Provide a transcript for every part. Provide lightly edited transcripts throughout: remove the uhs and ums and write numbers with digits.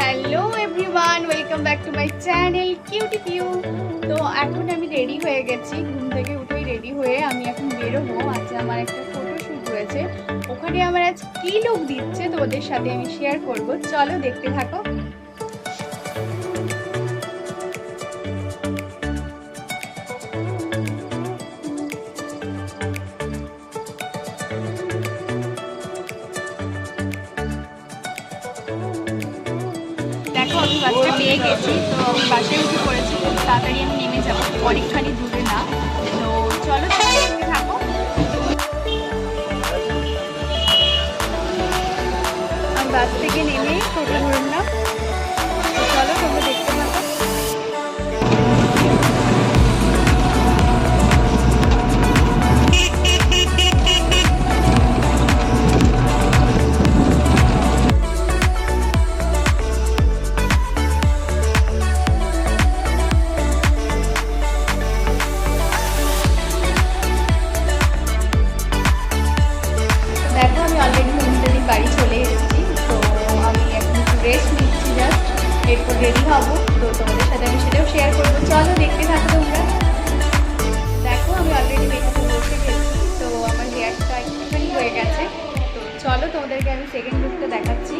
Hello everyone, welcome back to my channel cutie Piu. তো এখন আমি রেডি হয়ে গেছি, ঘুম থেকে উঠেই রেডি হয়ে আমি এখন বেরোবো। আজ আমার একটা ফটোশ্যুট রয়েছে, ওখানে আমার আজ কি লুক দিচ্ছে তোমাদের সাথে আমি শেয়ার করব। চলো দেখতে থাকো। দেখো আমি বাসটা পেয়ে গেছি, তো আমি বাসে উঠে পড়েছি। খুব তাড়াতাড়ি আমি নেমে যাবো, অনেকখানি দূরে না। তো চলো দেখতে থাকো। আমি বাস থেকে নেমে টোটো ধরলাম, চলো তোমরা দেখতে থাকো। দেখো আমি অলরেডি মৌমিতাদির বাড়ি চলে এসেছি। তো আমি এখন একটু রেস্ট নিচ্ছি, জাস্ট এরপর রেডি হবো। তো তোমাদের সাথে আমি সেটাও শেয়ার করবো, চলো দেখতে থাকো তোমরা। দেখো আমি অলরেডি মেকআপে বসে গেছি, তো আমার হেয়ারটা একটুখানি হয়ে গেছে। তো চলো তোমাদেরকে আমি সেকেন্ড লুকটা দেখাচ্ছি।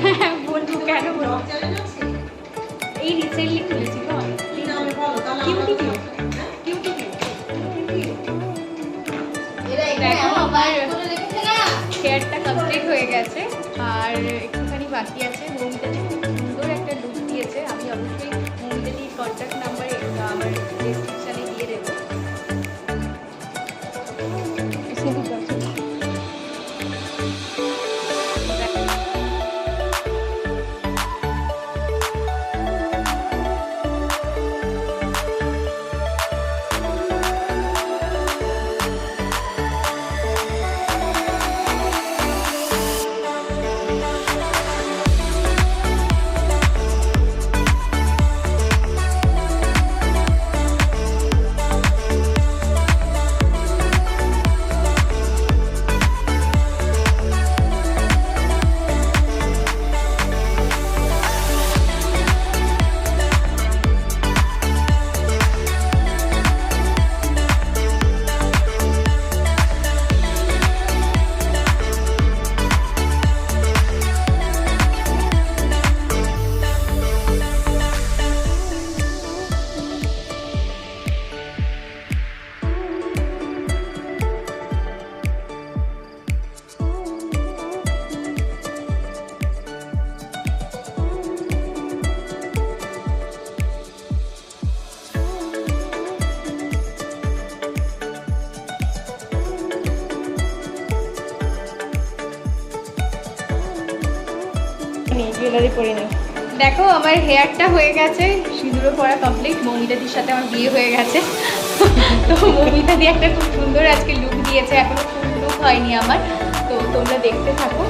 হ্যাঁ বলবো, কেন বলবো, এই রিসেন্টলি খুলেছি তো। Cutie Q, cutie Q. দেখো আমার হেয়ারটা কমপ্লিট হয়ে গেছে, আর একটুখানি বাকি আছে। মৌমিতাদি খুব সুন্দর একটা লুক দিয়েছে। আমি অবশ্যই মৌমিতাদির কন্ট্যাক্ট নাম্বার আমার ডেসক্রিপশানে দিয়ে দেবো। জুয়েলারি পরে নি। দেখো আমার হেয়ারটা হয়ে গেছে, সিঁদুরও পরা কমপ্লিট। মৌমিতাদির সাথে আমার বিয়ে হয়ে গেছে। তো মৌমিতাদি একটা খুব সুন্দর আজকে লুক দিয়েছে, এখনো ফুল লুক হয়নি আমার, তো তোমরা দেখতে থাকো।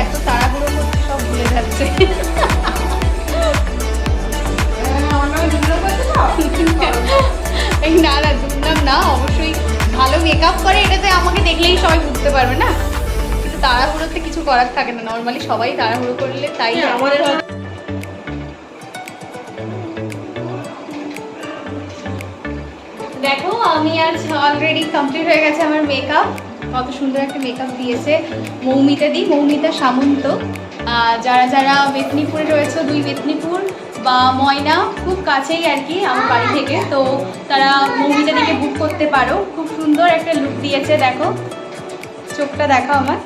এত তাড়াহুড়ো করছে, সব ভুলে যাচ্ছে। না না, দুর্নাম না, অবশ্যই ভালো মেকআপ করে, এটাতে আমাকে দেখলেই সবাই বুঝতে পারবে না। কিন্তু তাড়াহুড়োতে কিছু করার থাকে না, নর্মালি সবাই তাড়াহুড়ো করলে তাই। আমাদের দেখো আমি আজ অলরেডি কমপ্লিট হয়ে গেছে আমার মেকআপ। কত সুন্দর একটা মেকআপ দিয়েছে মৌমিতাদি, মৌমিতা সামন্ত। যারা যারা মেদিনীপুরে রয়েছে, 2 মেদিনীপুর বা ময়না খুব কাছেই আর কি আমার বাড়ি থেকে, তো তারা মৌমিতাদিকে বুক করতে পারো। খুব সুন্দর একটা লুক দিয়েছে, দেখো চোখটা দেখো আমার।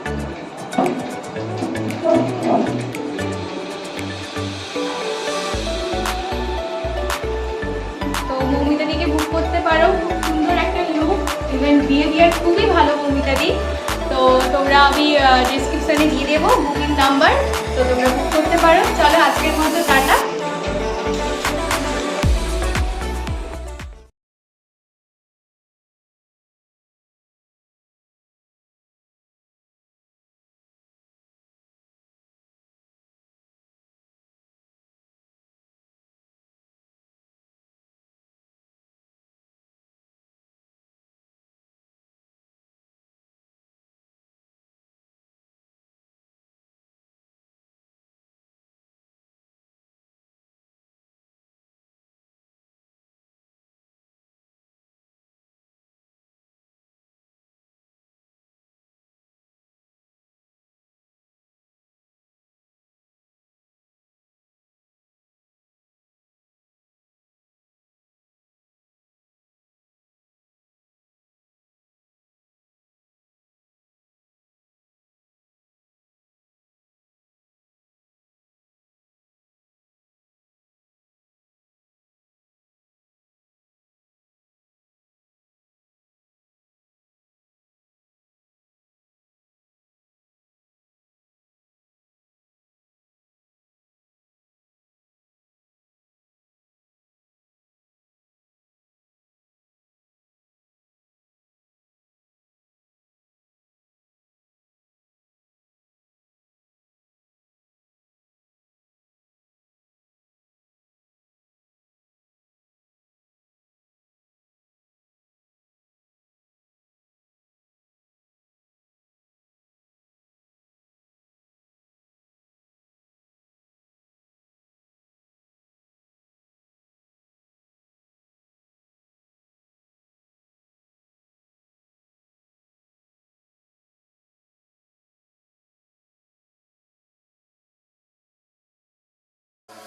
তো মৌমিতাদিকে বুক করতে পারো, খুব সুন্দর একটা লুক, ইভেন বিহেভিয়ার খুবই ভালো মৌমিতাদি। তো তোমরা, আমি ডিসক্রিপশানে দিয়ে দেবো বুকিং নাম্বার, তো তোমরা বুক করতে পারো। চলো আজকের মতো টাটা।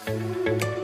Bye.